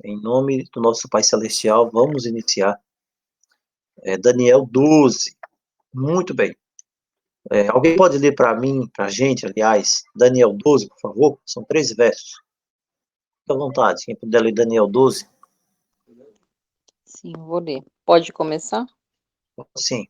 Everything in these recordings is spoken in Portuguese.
Em nome do nosso Pai Celestial, vamos iniciar Daniel 12. Muito bem. Alguém pode ler para mim, para a gente, aliás, Daniel 12, por favor? São 13 versos. Fique à vontade. Quem puder ler Daniel 12. Sim, vou ler. Pode começar? Sim.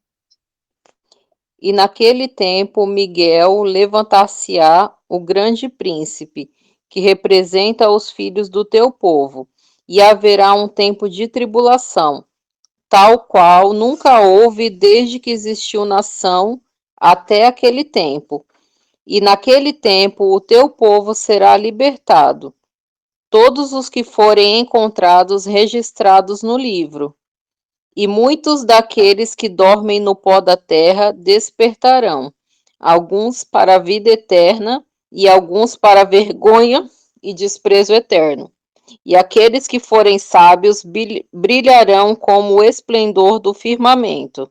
E naquele tempo Miguel levantar-se-á o grande príncipe, que representa os filhos do teu povo, e haverá um tempo de tribulação, tal qual nunca houve desde que existiu nação até aquele tempo. E naquele tempo o teu povo será libertado, todos os que forem encontrados registrados no livro. E muitos daqueles que dormem no pó da terra despertarão, alguns para a vida eterna e alguns para a vergonha e desprezo eterno. E aqueles que forem sábios brilharão como o esplendor do firmamento.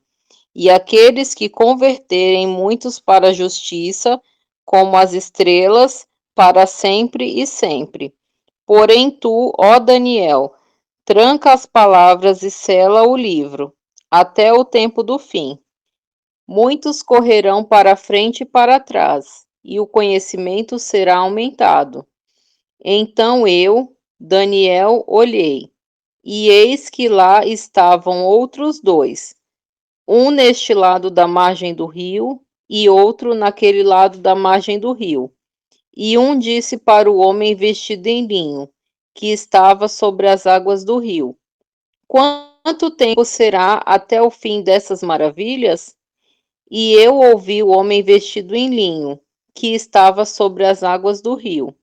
E aqueles que converterem muitos para a justiça, como as estrelas, para sempre e sempre. Porém tu, ó Daniel, tranca as palavras e sela o livro, até o tempo do fim. Muitos correrão para a frente e para trás, e o conhecimento será aumentado. Então eu, Daniel, olhei, e eis que lá estavam outros dois, um neste lado da margem do rio, e outro naquele lado da margem do rio. E um disse para o homem vestido em linho, que estava sobre as águas do rio: Quanto tempo será até o fim dessas maravilhas? E eu ouvi o homem vestido em linho, que estava sobre as águas do rio.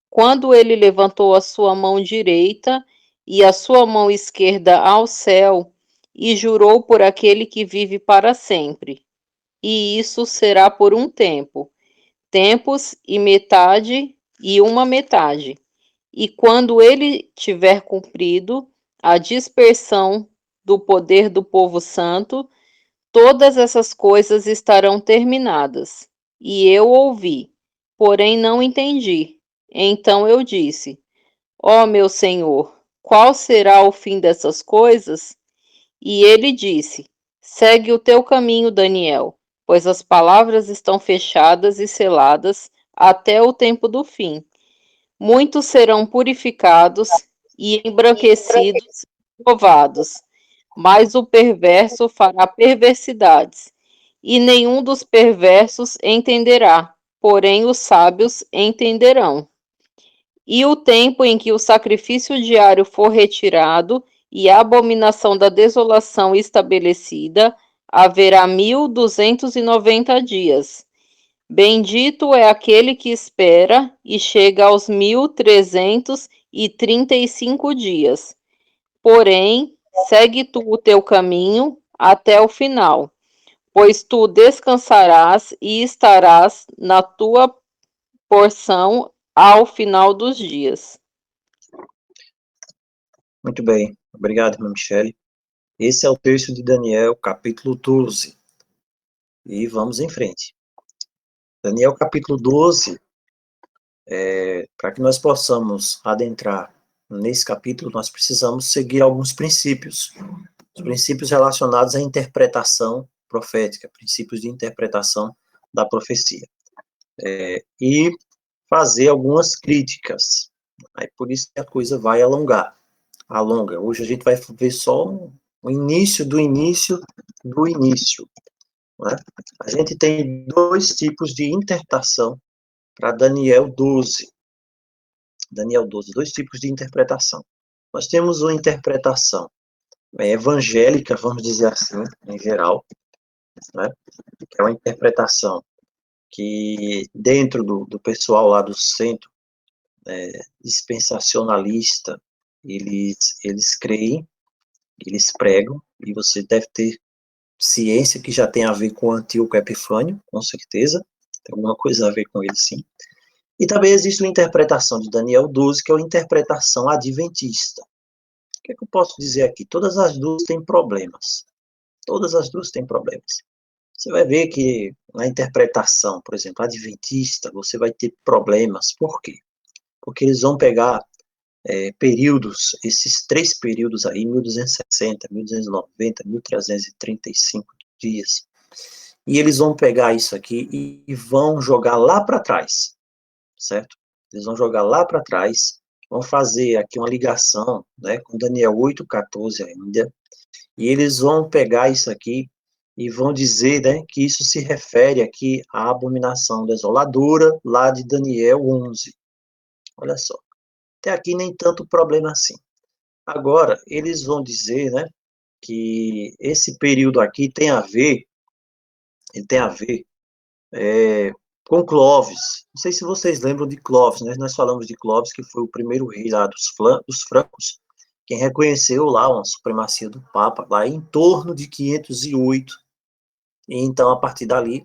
Quando ele levantou a sua mão direita e a sua mão esquerda ao céu, e jurou por aquele que vive para sempre. E isso será por um tempo, tempos e uma metade. E quando ele tiver cumprido a dispersão do poder do povo santo, todas essas coisas estarão terminadas. E eu ouvi, porém não entendi. Então eu disse: Ó meu Senhor, qual será o fim dessas coisas? E ele disse: Segue o teu caminho, Daniel, pois as palavras estão fechadas e seladas até o tempo do fim. Muitos serão purificados e embranquecidos e provados, mas o perverso fará perversidades, e nenhum dos perversos entenderá, porém os sábios entenderão. E o tempo em que o sacrifício diário for retirado e a abominação da desolação estabelecida, haverá 1290 dias. Bendito é aquele que espera e chega aos 1335 dias. Porém, segue tu o teu caminho até o final, pois tu descansarás e estarás na tua porção ao final dos dias. Muito bem. Obrigado, irmã Michele. Esse é o texto de Daniel, capítulo 12. E vamos em frente. Daniel, capítulo 12. Para que nós possamos adentrar nesse capítulo, nós precisamos seguir alguns princípios. Os princípios relacionados à interpretação profética, princípios de interpretação da profecia. E fazer algumas críticas. Aí por isso que a coisa vai alonga. Hoje a gente vai ver só o início do início do início. Né? A gente tem dois tipos de interpretação para Daniel 12. Daniel 12, dois tipos de interpretação. Nós temos uma interpretação evangélica, vamos dizer assim, em geral, né? Que é uma interpretação que, dentro do pessoal lá do centro dispensacionalista, eles creem, eles pregam, e você deve ter ciência que já tem a ver com o Antíoco Epifânio, com certeza, tem alguma coisa a ver com ele, sim. E também existe uma interpretação de Daniel 12, que é uma interpretação adventista. O que é que eu posso dizer aqui? Todas as duas têm problemas. Todas as duas têm problemas. Você vai ver que na interpretação, por exemplo, adventista, você vai ter problemas. Por quê? Porque eles vão pegar períodos, esses 3 períodos aí, 1260, 1290, 1335 dias, e eles vão pegar isso aqui e vão jogar lá para trás, certo? Eles vão jogar lá para trás, vão fazer aqui uma ligação, né, com Daniel 8:14 ainda, e eles vão pegar isso aqui e vão dizer, né, que isso se refere aqui à abominação desoladora, lá de Daniel 11. Olha só, até aqui nem tanto problema assim. Agora, eles vão dizer, né, que esse período aqui tem a ver, ele tem a ver com Clovis. Não sei se vocês lembram de Clovis, né? Nós falamos de Clovis, que foi o primeiro rei lá dos francos, quem reconheceu lá uma supremacia do Papa, lá em torno de 508. E então, a partir dali,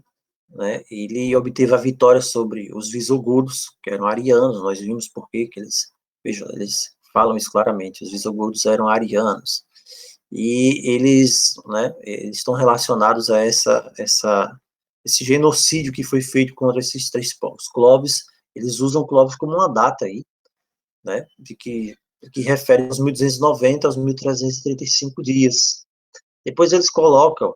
né, ele obteve a vitória sobre os visigodos, que eram arianos. Nós vimos por que eles, vejam, eles falam isso claramente, os visigodos eram arianos. E eles, né, eles estão relacionados a esse genocídio que foi feito contra esses 3 povos. Clovis, eles usam Clovis como uma data aí, né, que refere aos 1290 aos 1335 dias. Depois eles colocam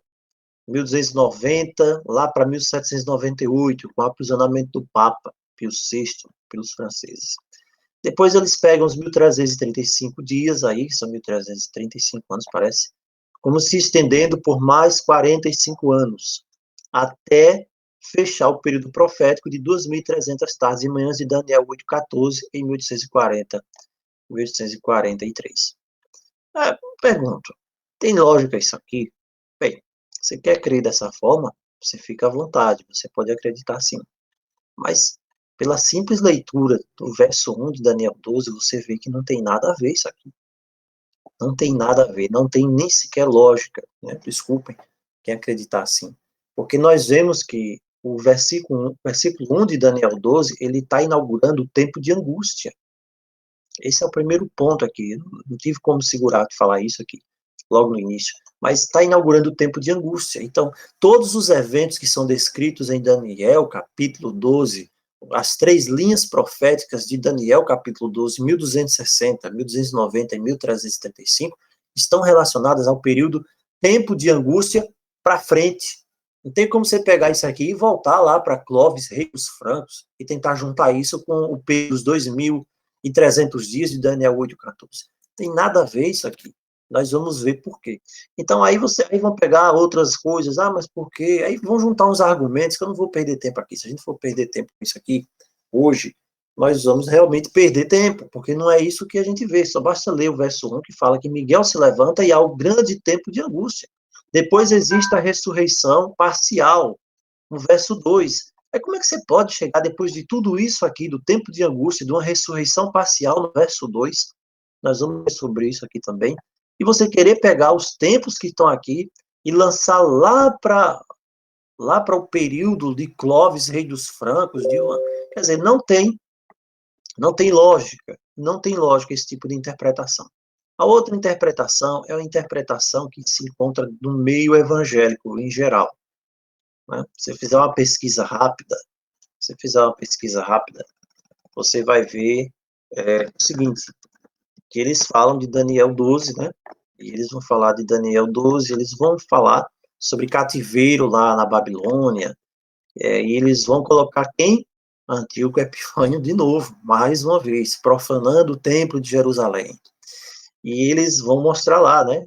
1290 lá para 1798, com o aprisionamento do Papa Pio VI pelos franceses. Depois eles pegam os 1335 dias aí, que são 1335 anos, parece, como se estendendo por mais 45 anos, até fechar o período profético de 2.300 tardes e manhãs de Daniel 8:14 em 1840, 1843. Pergunto, tem lógica isso aqui? Bem, você quer crer dessa forma? Você fica à vontade, você pode acreditar sim. Mas, pela simples leitura do verso 1 de Daniel 12, você vê que não tem nada a ver isso aqui. Não tem nada a ver, não tem nem sequer lógica, né? Desculpem quem acreditar assim. Porque nós vemos que o versículo 1 de Daniel 12, ele está inaugurando o tempo de angústia. Esse é o primeiro ponto aqui. Não tive como segurar de falar isso aqui, logo no início. Mas está inaugurando o tempo de angústia. Então, todos os eventos que são descritos em Daniel, capítulo 12, as 3 linhas proféticas de Daniel, capítulo 12, 1260, 1290 e 1335, estão relacionadas ao período tempo de angústia para frente. Não tem como você pegar isso aqui e voltar lá para Clovis, rei dos francos, e tentar juntar isso com o período dos 2.300 dias de Daniel 8:14. Tem nada a ver isso aqui. Nós vamos ver por quê. Então, aí vão pegar outras coisas, mas por quê? Aí vão juntar uns argumentos que eu não vou perder tempo aqui. Se a gente for perder tempo com isso aqui, hoje, nós vamos realmente perder tempo, porque não é isso que a gente vê. Só basta ler o verso 1, que fala que Miguel se levanta e há o grande tempo de angústia. Depois existe a ressurreição parcial, no verso 2. Aí como é que você pode chegar, depois de tudo isso aqui, do tempo de angústia, de uma ressurreição parcial, no verso 2? Nós vamos ver sobre isso aqui também. E você querer pegar os tempos que estão aqui e lançar lá para o período de Clovis, rei dos francos, quer dizer, não tem lógica esse tipo de interpretação. A outra interpretação é a interpretação que se encontra no meio evangélico em geral, né? Se você fizer uma pesquisa rápida, você vai ver o seguinte, que eles falam de Daniel 12, né? E eles vão falar de Daniel 12, eles vão falar sobre cativeiro lá na Babilônia, e eles vão colocar quem? Antíoco Epifânio de novo, mais uma vez, profanando o templo de Jerusalém. E eles vão mostrar lá, né?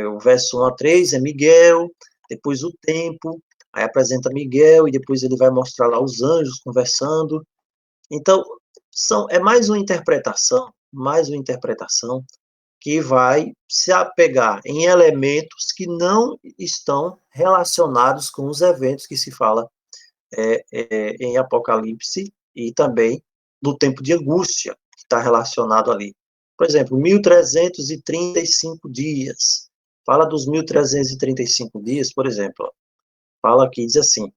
O verso 1 a 3 é Miguel, depois o tempo, aí apresenta Miguel, e depois ele vai mostrar lá os anjos conversando. Então, é mais uma interpretação que vai se apegar em elementos que não estão relacionados com os eventos que se fala em Apocalipse e também do tempo de angústia que está relacionado ali. Por exemplo, 1335 dias. Fala dos 1335 dias, por exemplo. Fala aqui, diz assim,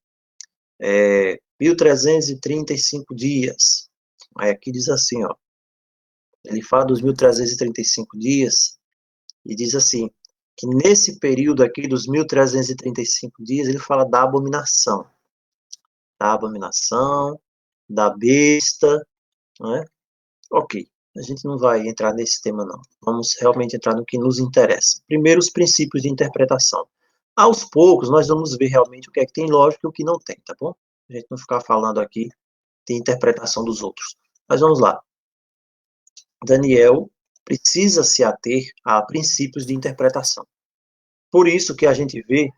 1335 dias. Aí aqui diz assim, ó. Ele fala dos 1335 dias e diz assim, que nesse período aqui dos 1335 dias, ele fala da abominação, da besta, não é? Ok. a gente não vai entrar nesse tema, não. Vamos realmente entrar no que nos interessa. Primeiro, os princípios de interpretação. Aos poucos, nós vamos ver realmente o que é que tem lógica e o que não tem, tá bom? A gente não ficar falando aqui de interpretação dos outros. Mas vamos lá. Daniel precisa se ater a princípios de interpretação. Por isso que a gente vê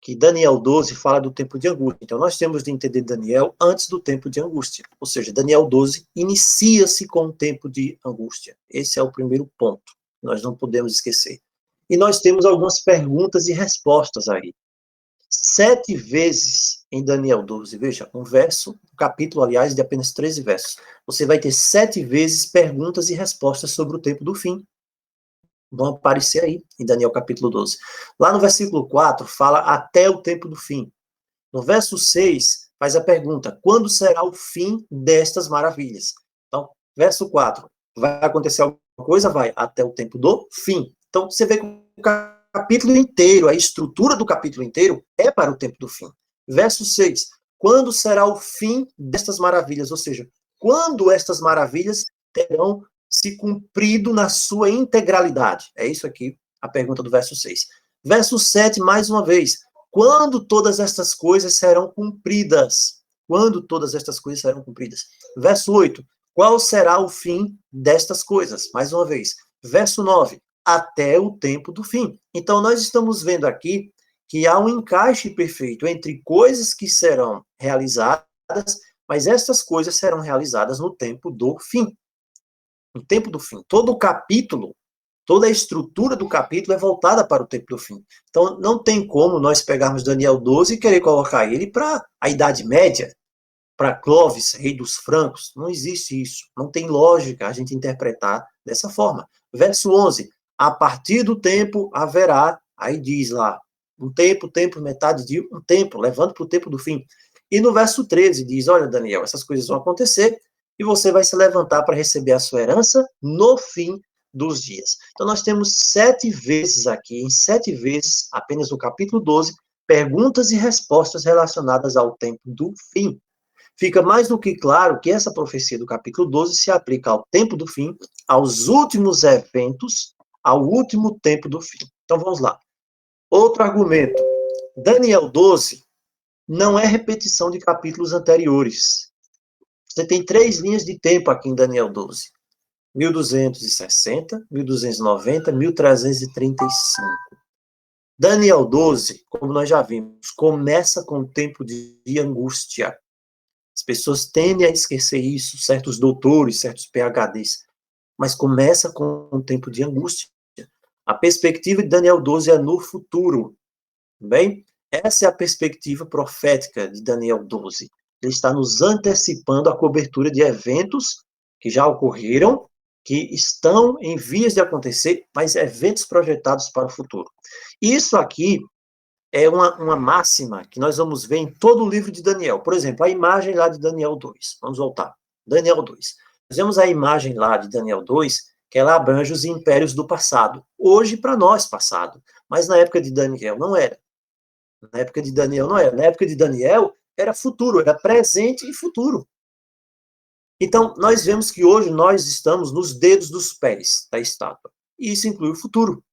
que Daniel 12 fala do tempo de angústia. Então, nós temos de entender Daniel antes do tempo de angústia. Ou seja, Daniel 12 inicia-se com o tempo de angústia. Esse é o primeiro ponto. Nós não podemos esquecer. E nós temos algumas perguntas e respostas aí. 7 vezes em Daniel 12, veja, um capítulo, aliás, de apenas 13 versos. Você vai ter 7 vezes perguntas e respostas sobre o tempo do fim. Vão aparecer aí, em Daniel capítulo 12. Lá no versículo 4, fala até o tempo do fim. No verso 6, faz a pergunta, quando será o fim destas maravilhas? Então, verso 4, vai acontecer alguma coisa? Vai, até o tempo do fim. Então, você vê que o capítulo inteiro, a estrutura do capítulo inteiro é para o tempo do fim. Verso 6, quando será o fim destas maravilhas? Ou seja, quando estas maravilhas terão se cumprido na sua integralidade? É isso aqui, a pergunta do verso 6. Verso 7, mais uma vez, quando todas estas coisas serão cumpridas? Quando todas estas coisas serão cumpridas? Verso 8, qual será o fim destas coisas? Mais uma vez. Verso 9, até o tempo do fim. Então, nós estamos vendo aqui que há um encaixe perfeito entre coisas que serão realizadas, mas estas coisas serão realizadas no tempo do fim. No tempo do fim. Todo o capítulo, toda a estrutura do capítulo é voltada para o tempo do fim. Então, não tem como nós pegarmos Daniel 12 e querer colocar ele para a Idade Média, para Clovis, rei dos francos. Não existe isso. Não tem lógica a gente interpretar dessa forma. Verso 11. A partir do tempo haverá, aí diz lá, um tempo, metade de um tempo, levando para o tempo do fim. E no verso 13 diz, olha, Daniel, essas coisas vão acontecer e você vai se levantar para receber a sua herança no fim dos dias. Então, nós temos 7 vezes aqui, em 7 vezes, apenas no capítulo 12, perguntas e respostas relacionadas ao tempo do fim. Fica mais do que claro que essa profecia do capítulo 12 se aplica ao tempo do fim, aos últimos eventos, ao último tempo do fim. Então, vamos lá. Outro argumento. Daniel 12 não é repetição de capítulos anteriores. Você tem 3 linhas de tempo aqui em Daniel 12. 1260, 1290, 1335. Daniel 12, como nós já vimos, começa com o tempo de angústia. As pessoas tendem a esquecer isso, certos doutores, certos PhDs, mas começa com um tempo de angústia. A perspectiva de Daniel 12 é no futuro, bem? Essa é a perspectiva profética de Daniel 12. Ele está nos antecipando a cobertura de eventos que já ocorreram, que estão em vias de acontecer, mas eventos projetados para o futuro. Isso aqui é uma máxima que nós vamos ver em todo o livro de Daniel. Por exemplo, a imagem lá de Daniel 2. Vamos voltar. Daniel 2. Nós vemos a imagem lá de Daniel 2, que ela abrange os impérios do passado. Hoje, para nós, passado. Mas na época de Daniel não era. Na época de Daniel não era. Na época de Daniel era futuro, era presente e futuro. Então, nós vemos que hoje nós estamos nos dedos dos pés da estátua. E isso inclui o futuro,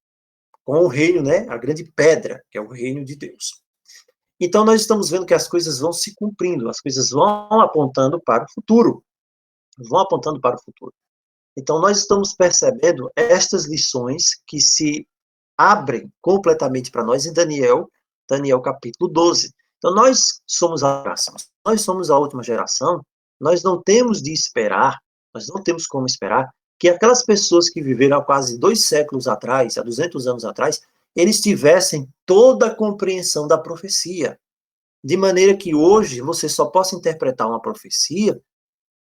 com o reino, né, a grande pedra, que é o reino de Deus. Então, nós estamos vendo que as coisas vão se cumprindo, as coisas vão apontando para o futuro. Vão apontando para o futuro. Então, nós estamos percebendo estas lições que se abrem completamente para nós em Daniel capítulo 12. Então, nós somos a geração, nós somos a última geração, nós não temos de esperar, nós não temos como esperar que aquelas pessoas que viveram há quase 2 séculos atrás, há 200 anos atrás, eles tivessem toda a compreensão da profecia. De maneira que hoje você só possa interpretar uma profecia,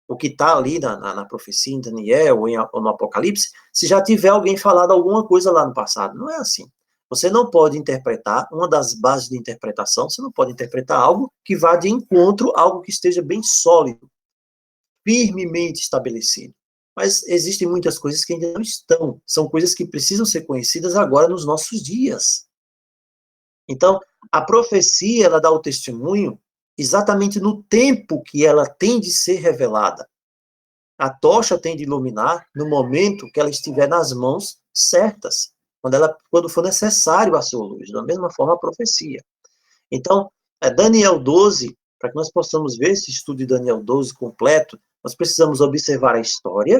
o que está ali na profecia em Daniel ou no Apocalipse, se já tiver alguém falado alguma coisa lá no passado. Não é assim. Você não pode interpretar, uma das bases de interpretação, você não pode interpretar algo que vá de encontro, algo que esteja bem sólido, firmemente estabelecido. Mas existem muitas coisas que ainda não estão. São coisas que precisam ser conhecidas agora nos nossos dias. Então, a profecia, ela dá o testemunho exatamente no tempo que ela tem de ser revelada. A tocha tem de iluminar no momento que ela estiver nas mãos certas, quando for necessário a sua luz. Da mesma forma, a profecia. Então, Daniel 12, para que nós possamos ver esse estudo de Daniel 12 completo, nós precisamos observar a história,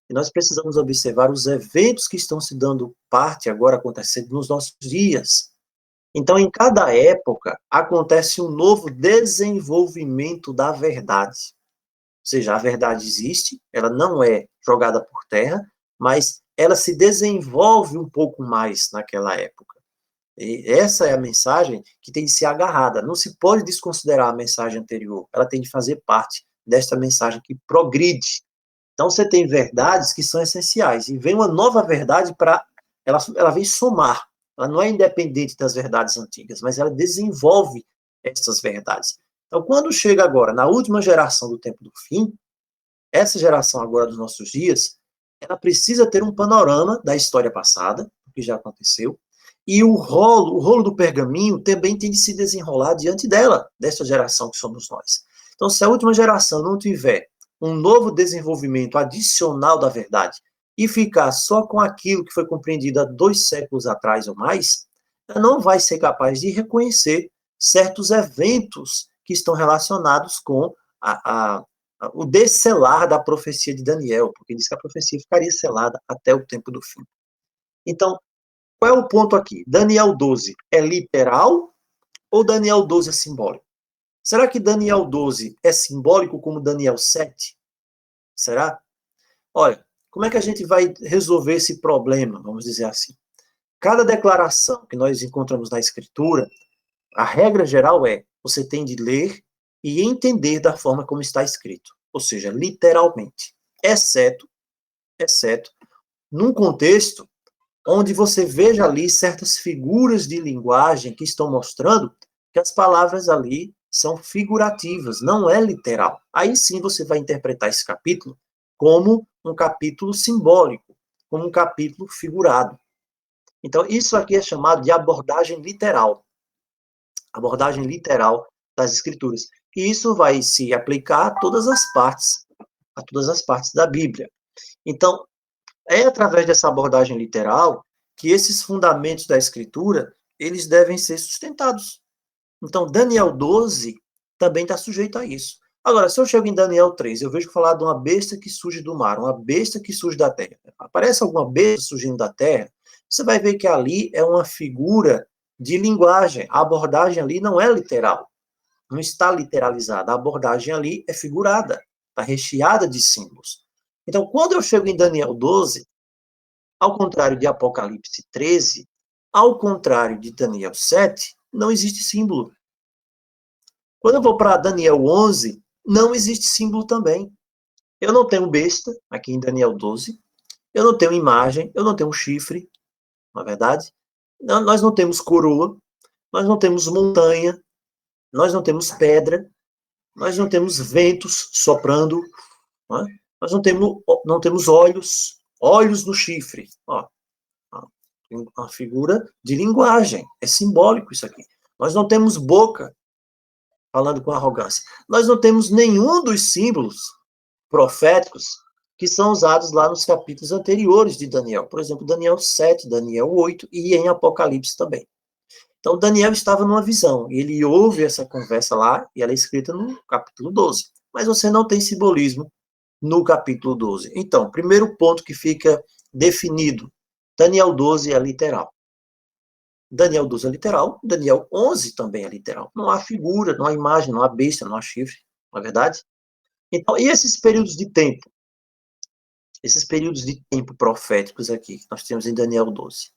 e nós precisamos observar os eventos que estão se dando parte agora, acontecendo nos nossos dias. Então, em cada época, acontece um novo desenvolvimento da verdade. Ou seja, a verdade existe, ela não é jogada por terra, mas ela se desenvolve um pouco mais naquela época. E essa é a mensagem que tem de ser agarrada. Não se pode desconsiderar a mensagem anterior. Ela tem de fazer parte desta mensagem que progride. Então, você tem verdades que são essenciais. E vem uma nova verdade para... Ela vem somar. Ela não é independente das verdades antigas, mas ela desenvolve essas verdades. Então, quando chega agora, na última geração do tempo do fim, essa geração agora dos nossos dias, ela precisa ter um panorama da história passada, o que já aconteceu, e o rolo do pergaminho também tem de se desenrolar diante dela, dessa geração que somos nós. Então, se a última geração não tiver um novo desenvolvimento adicional da verdade e ficar só com aquilo que foi compreendido há 2 séculos atrás ou mais, ela não vai ser capaz de reconhecer certos eventos que estão relacionados com o descelar da profecia de Daniel, porque diz que a profecia ficaria selada até o tempo do fim. Então, qual é o ponto aqui? Daniel 12 é literal ou Daniel 12 é simbólico? Será que Daniel 12 é simbólico como Daniel 7? Será? Olha, como é que a gente vai resolver esse problema, vamos dizer assim? Cada declaração que nós encontramos na Escritura, a regra geral é, você tem de ler e entender da forma como está escrito, ou seja, literalmente, exceto num contexto onde você veja ali certas figuras de linguagem que estão mostrando que as palavras ali são figurativas, não é literal. Aí sim você vai interpretar esse capítulo como um capítulo simbólico, como um capítulo figurado. Então, isso aqui é chamado de abordagem literal das Escrituras. E isso vai se aplicar a todas as partes da Bíblia. Então, é através dessa abordagem literal que esses fundamentos da Escritura, eles devem ser sustentados. Então, Daniel 12 também está sujeito a isso. Agora, se eu chego em Daniel 3, eu vejo falar de uma besta que surge do mar, uma besta que surge da terra. Aparece alguma besta surgindo da terra, você vai ver que ali é uma figura de linguagem. A abordagem ali não é literal, não está literalizada. A abordagem ali é figurada, está recheada de símbolos. Então, quando eu chego em Daniel 12, ao contrário de Apocalipse 13, ao contrário de Daniel 7, não existe símbolo. Quando eu vou para Daniel 11, não existe símbolo também. Eu não tenho besta, aqui em Daniel 12, eu não tenho imagem, eu não tenho chifre, não é verdade? Nós não temos coroa, nós não temos montanha, nós não temos pedra, nós não temos ventos soprando, não é? Nós não temos olhos no chifre. Ó, uma figura de linguagem, é simbólico isso aqui. Nós não temos boca, falando com arrogância. Nós não temos nenhum dos símbolos proféticos que são usados lá nos capítulos anteriores de Daniel. Por exemplo, Daniel 7, Daniel 8 e em Apocalipse também. Então, Daniel estava numa visão, e ele ouve essa conversa lá, e ela é escrita no capítulo 12. Mas você não tem simbolismo no capítulo 12. Então, primeiro ponto que fica definido, Daniel 12 é literal. Daniel 12 é literal, Daniel 11 também é literal. Não há figura, não há imagem, não há besta, não há chifre, não é verdade? Então, e esses períodos de tempo? Esses períodos de tempo proféticos aqui, que nós temos em Daniel 12.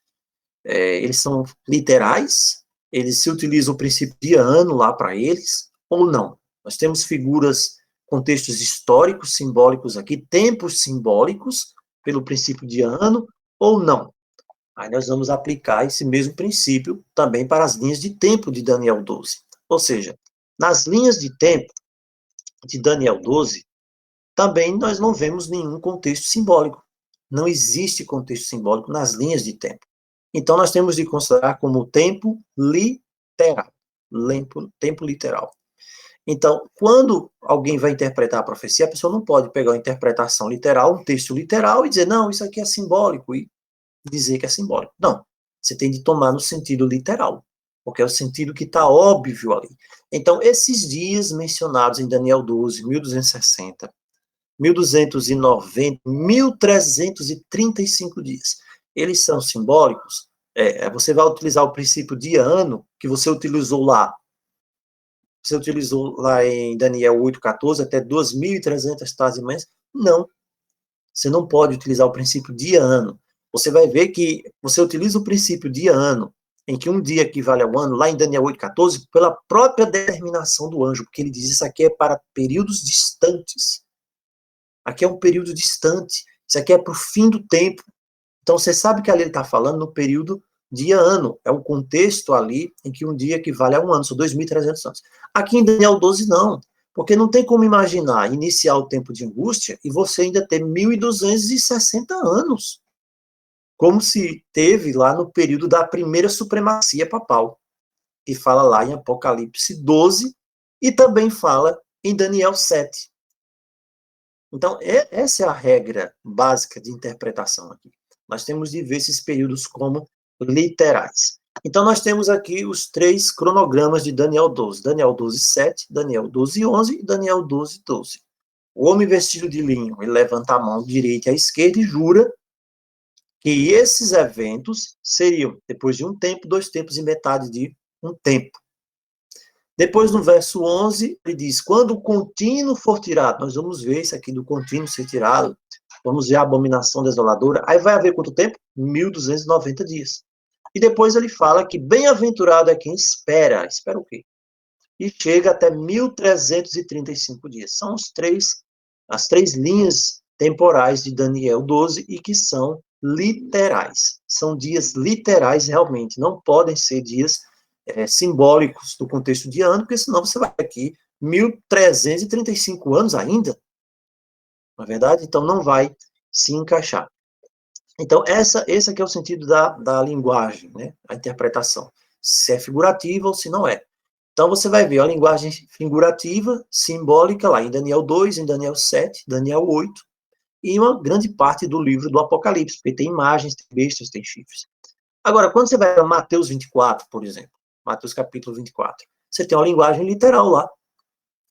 Eles são literais? Eles se utilizam o princípio de ano lá para eles? Ou não? Nós temos figuras, contextos históricos, simbólicos aqui, tempos simbólicos, pelo princípio de ano, ou não? Aí nós vamos aplicar esse mesmo princípio também para as linhas de tempo de Daniel 12. Ou seja, nas linhas de tempo de Daniel 12, também nós não vemos nenhum contexto simbólico. Não existe contexto simbólico nas linhas de tempo. Então, nós temos de considerar como tempo literal. Tempo literal. Então, quando alguém vai interpretar a profecia, a pessoa não pode pegar uma interpretação literal, um texto literal, e dizer, não, isso aqui é simbólico, e dizer que é simbólico. Não, você tem de tomar no sentido literal, porque é o sentido que está óbvio ali. Então, esses dias mencionados em Daniel 12, 1260, 1290, 1335 dias, eles são simbólicos? Você vai utilizar o princípio de ano, que você utilizou lá em Daniel 8,14, até 2.300 tardes e manhãs? Não, você não pode utilizar o princípio de ano. Você vai ver que você utiliza o princípio de ano, em que um dia equivale ao ano, lá em Daniel 8,14, pela própria determinação do anjo, porque ele diz isso aqui é para períodos distantes. Aqui é um período distante, isso aqui é para o fim do tempo. Então você sabe que ali ele está falando no período de ano, é o contexto ali em que um dia equivale a um ano, são 2.300 anos. Aqui em Daniel 12 não, porque não tem como imaginar iniciar o tempo de angústia e você ainda ter 1.260 anos, como se teve lá no período da primeira supremacia papal, que fala lá em Apocalipse 12 e também fala em Daniel 7. Então, essa é a regra básica de interpretação aqui. Nós temos de ver esses períodos como literais. Então, nós temos aqui os 3 cronogramas de Daniel 12. Daniel 12, 7, Daniel 12, 11 e Daniel 12, 12. O homem vestido de linho, ele levanta a mão direita e à esquerda e jura que esses eventos seriam, depois de um tempo, 2 tempos e metade de um tempo. Depois, no verso 11, ele diz, quando o contínuo for tirado, nós vamos ver isso aqui do contínuo ser tirado, vamos ver a abominação desoladora, aí vai haver quanto tempo? 1.290 dias. E depois ele fala que bem-aventurado é quem espera. Espera o quê? E chega até 1.335 dias. São as 3 linhas temporais de Daniel 12 e que são literais. São dias literais realmente, não podem ser dias simbólicos do contexto de ano, porque senão você vai aqui 1.335 anos ainda, não é verdade? Então não vai se encaixar. Então esse aqui é o sentido da linguagem, né? A interpretação, se é figurativa ou se não é. Então você vai ver a linguagem figurativa, simbólica, lá em Daniel 2, em Daniel 7, Daniel 8, e uma grande parte do livro do Apocalipse, porque tem imagens, tem bestas, tem chifres. Agora, quando você vai para Mateus 24, por exemplo, Mateus capítulo 24, você tem uma linguagem literal lá.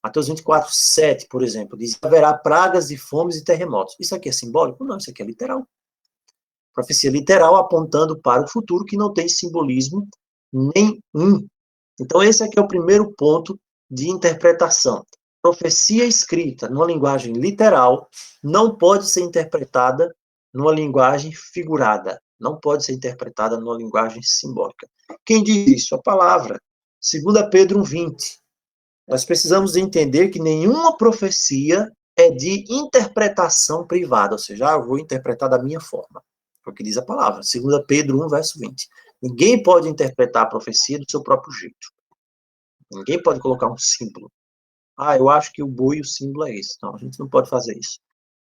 Mateus 24, 7, por exemplo, diz: haverá pragas e fomes e terremotos. Isso aqui é simbólico? Não, isso aqui é literal. Profecia literal apontando para o futuro que não tem simbolismo nenhum. Então, esse aqui é o primeiro ponto de interpretação. Profecia escrita numa linguagem literal não pode ser interpretada numa linguagem figurada, não pode ser interpretada numa linguagem simbólica. Quem diz isso? A palavra. 2 Pedro 1,20. Nós precisamos entender que nenhuma profecia é de interpretação privada, ou seja, eu vou interpretar da minha forma. É o que diz a palavra. 2 Pedro 1, verso 20. Ninguém pode interpretar a profecia do seu próprio jeito. Ninguém pode colocar um símbolo. Eu acho que o boi, o símbolo é esse. Não, a gente não pode fazer isso.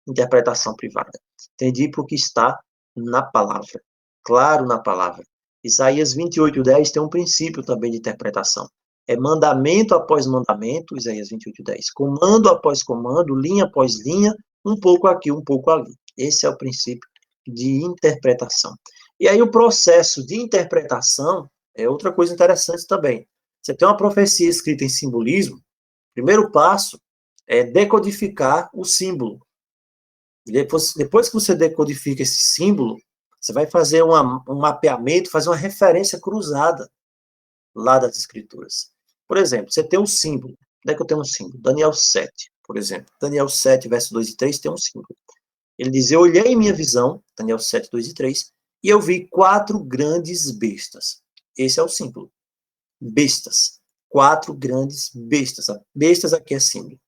Interpretação privada. Entendi porque está na palavra. Claro na palavra. Isaías 28:10 tem um princípio também de interpretação. É mandamento após mandamento, Isaías 28:10. Comando após comando, linha após linha, um pouco aqui, um pouco ali. Esse é o princípio de interpretação. E aí o processo de interpretação é outra coisa interessante também. Você tem uma profecia escrita em simbolismo, o primeiro passo é decodificar o símbolo. Depois que você decodifica esse símbolo, você vai fazer um mapeamento, fazer uma referência cruzada lá das escrituras. Por exemplo, você tem um símbolo. Onde é que eu tenho um símbolo? Daniel 7, por exemplo. Daniel 7, verso 2 e 3 tem um símbolo. Ele diz, eu olhei em minha visão, Daniel 7, 2 e 3, e eu vi 4 grandes bestas. Esse é o símbolo. Bestas. 4 grandes bestas. Bestas aqui é símbolo.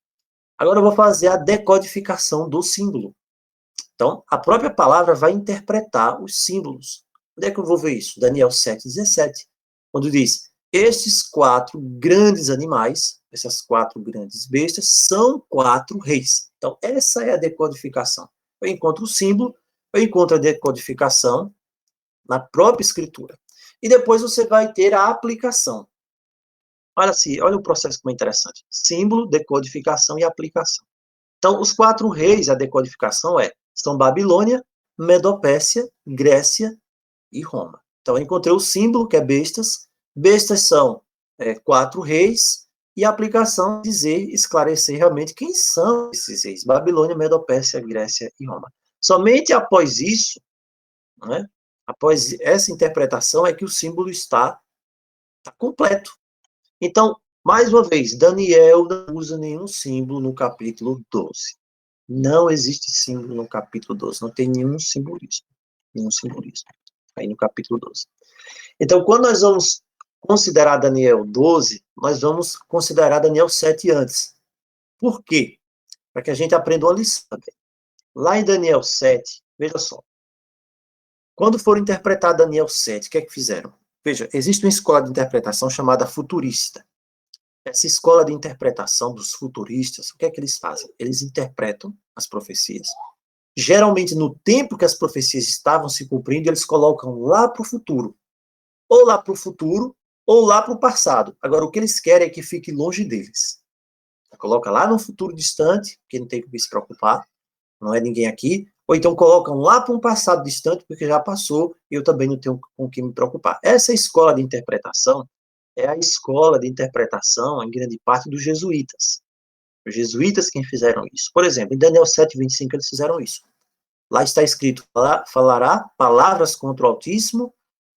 Agora eu vou fazer a decodificação do símbolo. Então, a própria palavra vai interpretar os símbolos. Onde é que eu vou ver isso? Daniel 7:17, quando diz, estes 4 grandes animais, essas 4 grandes bestas, são 4 reis. Então, essa é a decodificação. Eu encontro o símbolo, eu encontro a decodificação na própria escritura. E depois você vai ter a aplicação. olha o processo como é interessante. Símbolo, decodificação e aplicação. Então, os 4 reis, a decodificação são Babilônia, Medopécia, Grécia e Roma. Então, eu encontrei o símbolo, que é bestas. Bestas são 4 reis, e a aplicação é dizer, esclarecer realmente quem são esses reis. Babilônia, Medopécia, Grécia e Roma. Somente após isso, né, após essa interpretação, é que o símbolo está completo. Então, mais uma vez, Daniel não usa nenhum símbolo no capítulo 12. Não existe símbolo no capítulo 12. Não tem nenhum simbolismo. Nenhum simbolismo. Aí no capítulo 12. Então, quando nós vamos considerar Daniel 12, nós vamos considerar Daniel 7 antes. Por quê? Para que a gente aprenda uma lição também. Lá em Daniel 7, veja só. Quando foram interpretar Daniel 7, o que é que fizeram? Veja, existe uma escola de interpretação chamada futurista. Essa escola de interpretação dos futuristas, o que é que eles fazem? Eles interpretam as profecias. Geralmente, no tempo que as profecias estavam se cumprindo, eles colocam lá para o futuro. Ou lá para o futuro, ou lá para o passado. Agora, o que eles querem é que fique longe deles. Coloca lá no futuro distante, que não tem que se preocupar, não é ninguém aqui. Ou então colocam lá para um passado distante, porque já passou, e eu também não tenho com o que me preocupar. Essa escola de interpretação é a escola de interpretação, em grande parte, dos jesuítas. Os jesuítas quem fizeram isso. Por exemplo, em Daniel 7:25 eles fizeram isso. Lá está escrito, falará palavras contra o Altíssimo,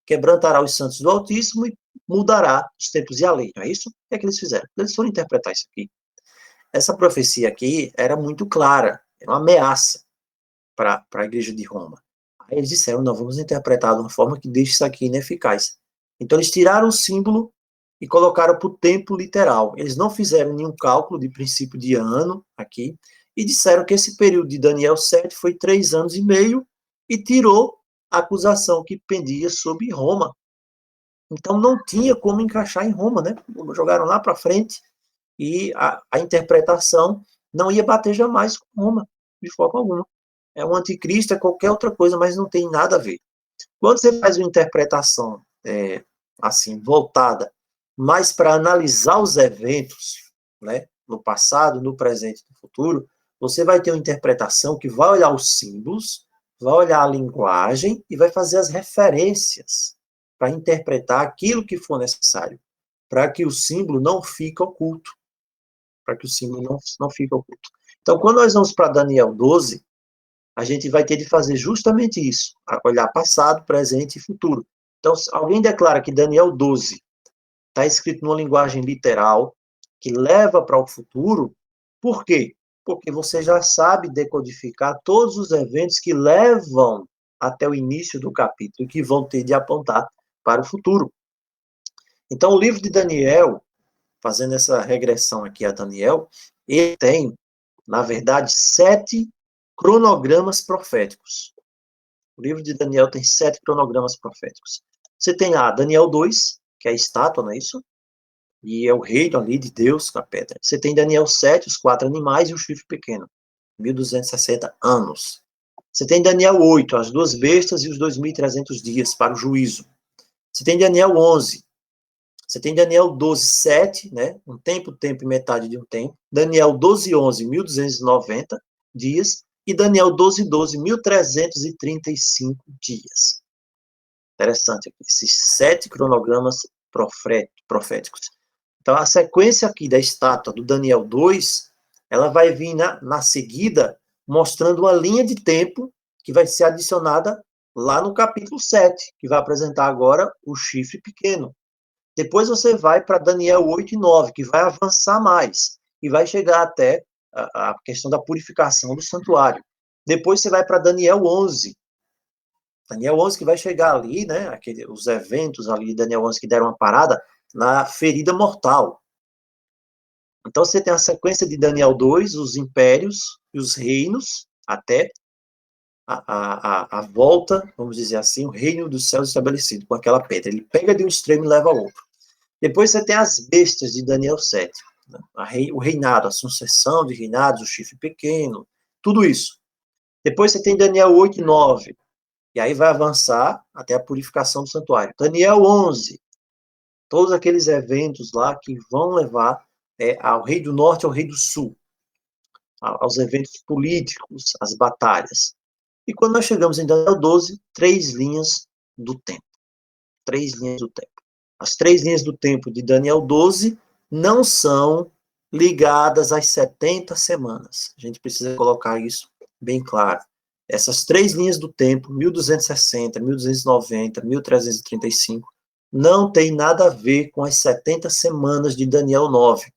quebrantará os santos do Altíssimo e mudará os tempos e a lei. Não é isso? O que é que eles fizeram? Eles foram interpretar isso aqui. Essa profecia aqui era muito clara, era uma ameaça para a igreja de Roma. Aí eles disseram, não, vamos interpretar de uma forma que deixe isso aqui ineficaz. Então eles tiraram o símbolo e colocaram para o tempo literal. Eles não fizeram nenhum cálculo de princípio de ano aqui, e disseram que esse período de Daniel 7 foi 3 anos e meio, e tirou a acusação que pendia sobre Roma. Então não tinha como encaixar em Roma, né? Jogaram lá para frente, e a interpretação não ia bater jamais com Roma, de forma alguma. É um anticristo, é qualquer outra coisa, mas não tem nada a ver. Quando você faz uma interpretação assim, voltada mais para analisar os eventos, né, no passado, no presente e no futuro, você vai ter uma interpretação que vai olhar os símbolos, vai olhar a linguagem e vai fazer as referências para interpretar aquilo que for necessário, para que o símbolo não fique oculto, para que o símbolo não fique oculto. Então, quando nós vamos para Daniel 12, a gente vai ter de fazer justamente isso, olhar passado, presente e futuro. Então, se alguém declara que Daniel 12 está escrito numa linguagem literal, que leva para o futuro, por quê? Porque você já sabe decodificar todos os eventos que levam até o início do capítulo e que vão ter de apontar para o futuro. Então, o livro de Daniel, fazendo essa regressão aqui a Daniel, ele tem, na verdade, 7 cronogramas proféticos. O livro de Daniel tem 7 cronogramas proféticos. Você tem lá Daniel 2, que é a estátua, não é isso? E é o reino ali de Deus com a pedra. Você tem Daniel 7, os 4 animais e o chifre pequeno. 1260 anos. Você tem Daniel 8, as 2 bestas e os 2300 dias para o juízo. Você tem Daniel 11. Você tem Daniel 12, 7, né? Um tempo e metade de um tempo. Daniel 12, 11, 1290 dias. E Daniel 12, 12, 1335 dias. Interessante aqui, esses 7 cronogramas proféticos. Então, a sequência aqui da estátua do Daniel 2, ela vai vir na seguida, mostrando uma linha de tempo que vai ser adicionada lá no capítulo 7, que vai apresentar agora o chifre pequeno. Depois você vai para Daniel 8 e 9, que vai avançar mais, e vai chegar até a questão da purificação do santuário. Depois você vai para Daniel 11. Daniel 11 que vai chegar ali, né, os eventos ali de Daniel 11 que deram uma parada na ferida mortal. Então você tem a sequência de Daniel 2, os impérios e os reinos, até a volta, vamos dizer assim, o reino dos céus estabelecido com aquela pedra. Ele pega de um extremo e leva ao outro. Depois você tem as bestas de Daniel 7, né? O reinado, a sucessão de reinados, o chifre pequeno, tudo isso. Depois você tem Daniel 8 e 9, e aí vai avançar até a purificação do santuário. Daniel 11, Todos aqueles eventos lá que vão levar ao rei do norte e ao rei do sul, aos eventos políticos, às batalhas. E quando nós chegamos em Daniel 12, 3 linhas do tempo. 3 linhas do tempo. As 3 linhas do tempo de Daniel 12 não são ligadas às 70 semanas. A gente precisa colocar isso bem claro. Essas 3 linhas do tempo, 1260, 1290, 1335, não tem nada a ver com as 70 semanas de Daniel 9.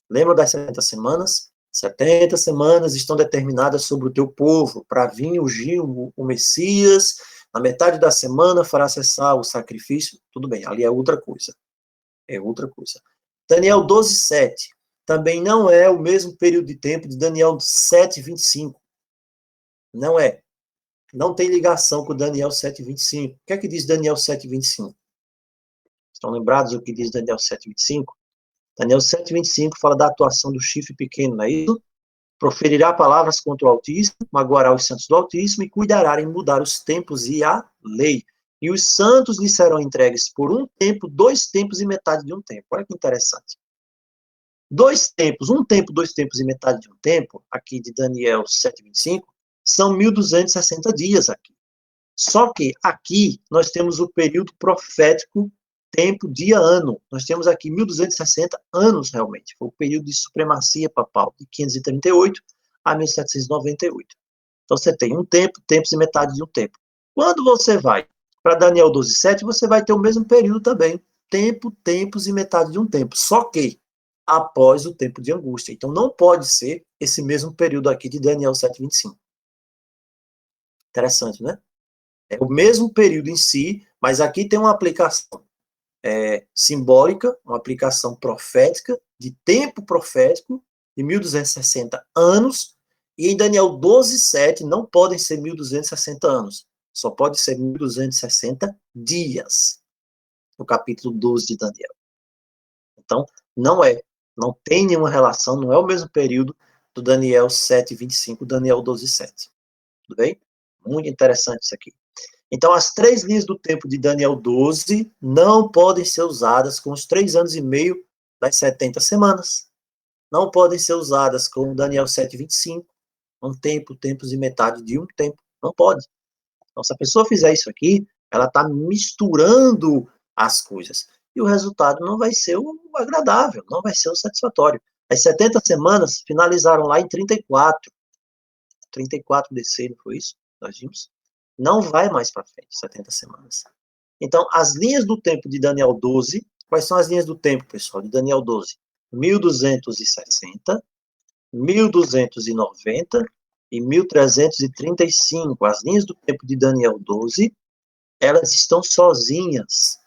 Lembra das 70 semanas? 70 semanas estão determinadas sobre o teu povo, para vir ungir o Messias, na metade da semana fará cessar o sacrifício. Tudo bem, ali é outra coisa. É outra coisa. Daniel 12, 7 também não é o mesmo período de tempo de Daniel 7, 25. Não é. Não tem ligação com Daniel 7, 25. O que é que diz Daniel 7, 25? Estão lembrados do que diz Daniel 7, 25? Daniel 7, 25 fala da atuação do chifre pequeno, não é isso? Proferirá palavras contra o Altíssimo, magoará os santos do Altíssimo e cuidará em mudar os tempos e a lei. E os santos lhe serão entregues por um tempo, 2 tempos e metade de um tempo. Olha que interessante. 2 tempos, 1 tempo, 2 tempos e metade de um tempo, aqui de Daniel 7, 25, são 1260 dias aqui. Só que aqui nós temos o período profético, tempo, dia, ano. Nós temos aqui 1260 anos, realmente. Foi o período de supremacia papal, de 538 a 1798. Então, você tem um tempo, tempos e metade de um tempo. Quando você vai para Daniel 12, 7, você vai ter o mesmo período também. Tempo, tempos e metade de um tempo. Só que após o tempo de angústia. Então, não pode ser esse mesmo período aqui de Daniel 7, 25. Interessante, né? É o mesmo período em si, mas aqui tem uma aplicação simbólica, uma aplicação profética, de tempo profético, de 1260 anos, e em Daniel 12, 7 não podem ser 1260 anos, só pode ser 1260 dias, no capítulo 12 de Daniel. Então, não tem nenhuma relação, não é o mesmo período do Daniel 7, 25, Daniel 12, 7. Tudo bem? Muito interessante isso aqui. Então, as 3 linhas do tempo de Daniel 12 não podem ser usadas com os 3 anos e meio das 70 semanas. Não podem ser usadas com Daniel 7, 25, um tempo, tempos e metade de um tempo. Não pode. Então, se a pessoa fizer isso aqui, ela está misturando as coisas. E o resultado não vai ser o agradável, não vai ser o satisfatório. As 70 semanas finalizaram lá em 34. 34 DC, não foi isso? Nós vimos? Não vai mais para frente, 70 semanas. Então, as linhas do tempo de Daniel 12, quais são as linhas do tempo, pessoal, de Daniel 12? 1260, 1290 e 1335. As linhas do tempo de Daniel 12, elas estão sozinhas.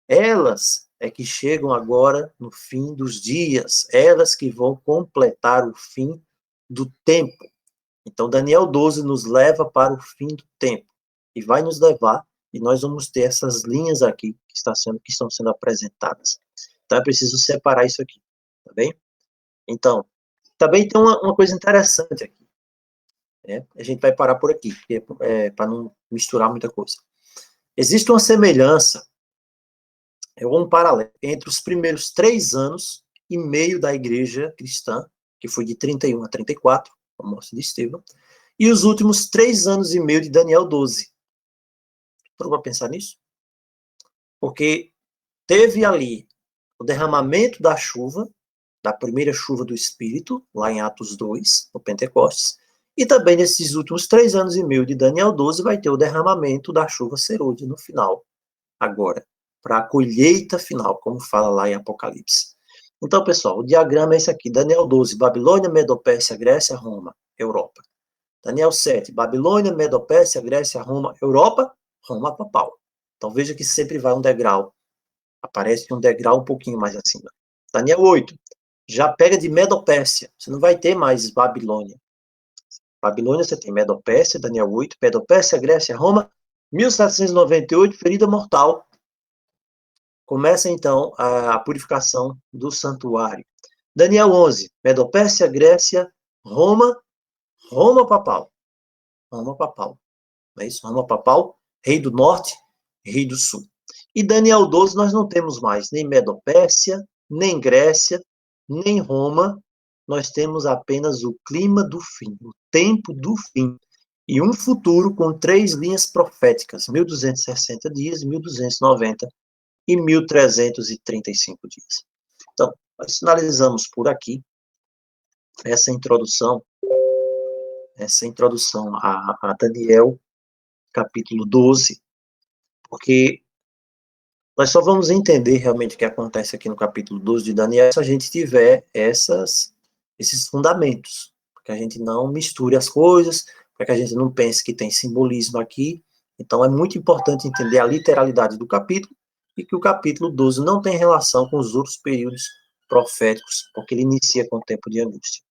Elas é que chegam agora no fim dos dias. Elas que vão completar o fim do tempo. Então, Daniel 12 nos leva para o fim do tempo e vai nos levar, e nós vamos ter essas linhas aqui que estão sendo apresentadas. Então, é preciso separar isso aqui, tá bem? Então, também tem uma coisa interessante aqui, né? A gente vai parar por aqui, para não misturar muita coisa. Existe uma semelhança, um paralelo, entre os primeiros 3 anos e meio da igreja cristã, que foi de 31 a 34, a morte de Estevão, e os últimos 3 anos e meio de Daniel 12. Parou para pensar nisso? Porque teve ali o derramamento da chuva, da primeira chuva do Espírito, lá em Atos 2, no Pentecostes, e também nesses últimos 3 anos e meio de Daniel 12 vai ter o derramamento da chuva serôdia no final, agora, para a colheita final, como fala lá em Apocalipse. Então, pessoal, o diagrama é esse aqui, Daniel 12, Babilônia, Medo-Pérsia, Grécia, Roma, Europa. Daniel 7, Babilônia, Medo-Pérsia, Grécia, Roma, Europa, Roma papal. Então veja que sempre vai um degrau. Aparece um degrau um pouquinho mais acima. Daniel 8, já pega de Medo-Pérsia. Você não vai ter mais Babilônia. Babilônia você tem Medo-Pérsia, Daniel 8, Medo-Pérsia, Grécia, Roma, 1798, ferida mortal. Começa então a purificação do santuário. Daniel 11, Medo-Pérsia, Grécia, Roma, Roma papal. Roma papal. Não é isso? Roma papal, rei do norte, rei do sul. E Daniel 12 nós não temos mais nem Medopérsia, nem Grécia, nem Roma, nós temos apenas o clima do fim, o tempo do fim, e um futuro com 3 linhas proféticas, 1260 dias, 1290 e 1335 dias. Então, nós finalizamos por aqui essa introdução a Daniel, capítulo 12, porque nós só vamos entender realmente o que acontece aqui no capítulo 12 de Daniel se a gente tiver esses fundamentos, para que a gente não misture as coisas, para que a gente não pense que tem simbolismo aqui. Então, é muito importante entender a literalidade do capítulo e que o capítulo 12 não tem relação com os outros períodos proféticos, porque ele inicia com o tempo de angústia.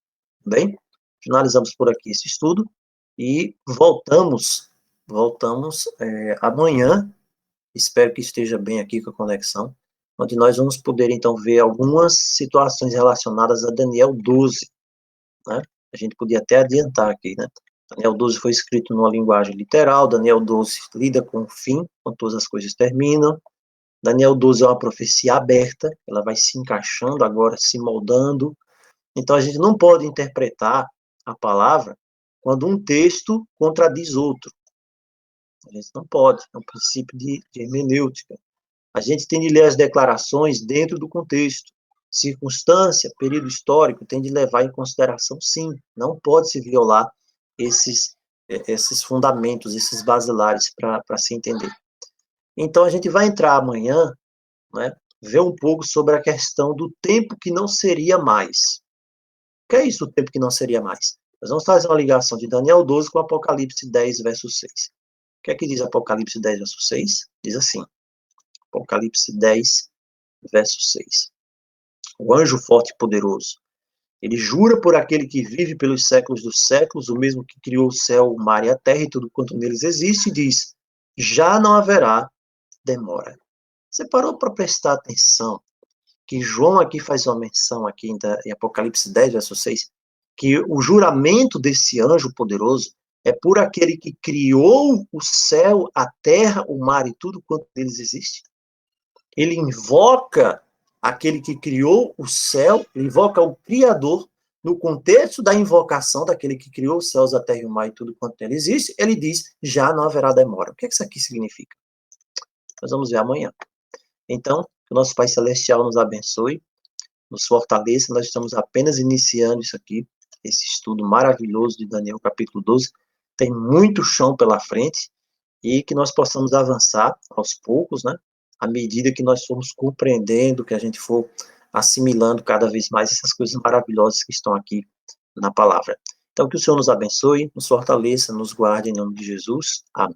Bem, finalizamos por aqui esse estudo e voltamos amanhã. Espero que esteja bem aqui com a conexão, onde nós vamos poder, então, ver algumas situações relacionadas a Daniel 12, né? A gente podia até adiantar aqui, né? Daniel 12 foi escrito numa linguagem literal, Daniel 12 lida com o fim, quando todas as coisas terminam. Daniel 12 é uma profecia aberta, ela vai se encaixando agora, se moldando. Então, a gente não pode interpretar a palavra quando um texto contradiz outro. A gente não pode, é um princípio de hermenêutica. A gente tem de ler as declarações dentro do contexto. Circunstância, período histórico, tem de levar em consideração, sim. Não pode se violar esses fundamentos, esses basilares para se entender. Então, a gente vai entrar amanhã, né, ver um pouco sobre a questão do tempo que não seria mais. O que é isso, o tempo que não seria mais? Nós vamos fazer uma ligação de Daniel 12 com Apocalipse 10, verso 6. O que é que diz Apocalipse 10, verso 6? Diz assim, Apocalipse 10, verso 6. O anjo forte e poderoso, ele jura por aquele que vive pelos séculos dos séculos, o mesmo que criou o céu, o mar e a terra e tudo quanto neles existe, e diz, já não haverá demora. Você parou para prestar atenção que João aqui faz uma menção aqui em Apocalipse 10, verso 6, que o juramento desse anjo poderoso é por aquele que criou o céu, a terra, o mar e tudo quanto neles existe? Ele invoca aquele que criou o céu, ele invoca o Criador, no contexto da invocação daquele que criou os céus, a terra e o mar e tudo quanto nele existe, ele diz, já não haverá demora. O que isso aqui significa? Nós vamos ver amanhã. Então, que o nosso Pai Celestial nos abençoe, nos fortaleça, nós estamos apenas iniciando isso aqui, esse estudo maravilhoso de Daniel, capítulo 12, tem muito chão pela frente, e que nós possamos avançar aos poucos, né, à medida que nós formos compreendendo, que a gente for assimilando cada vez mais essas coisas maravilhosas que estão aqui na palavra. Então, que o Senhor nos abençoe, nos fortaleça, nos guarde em nome de Jesus. Amém.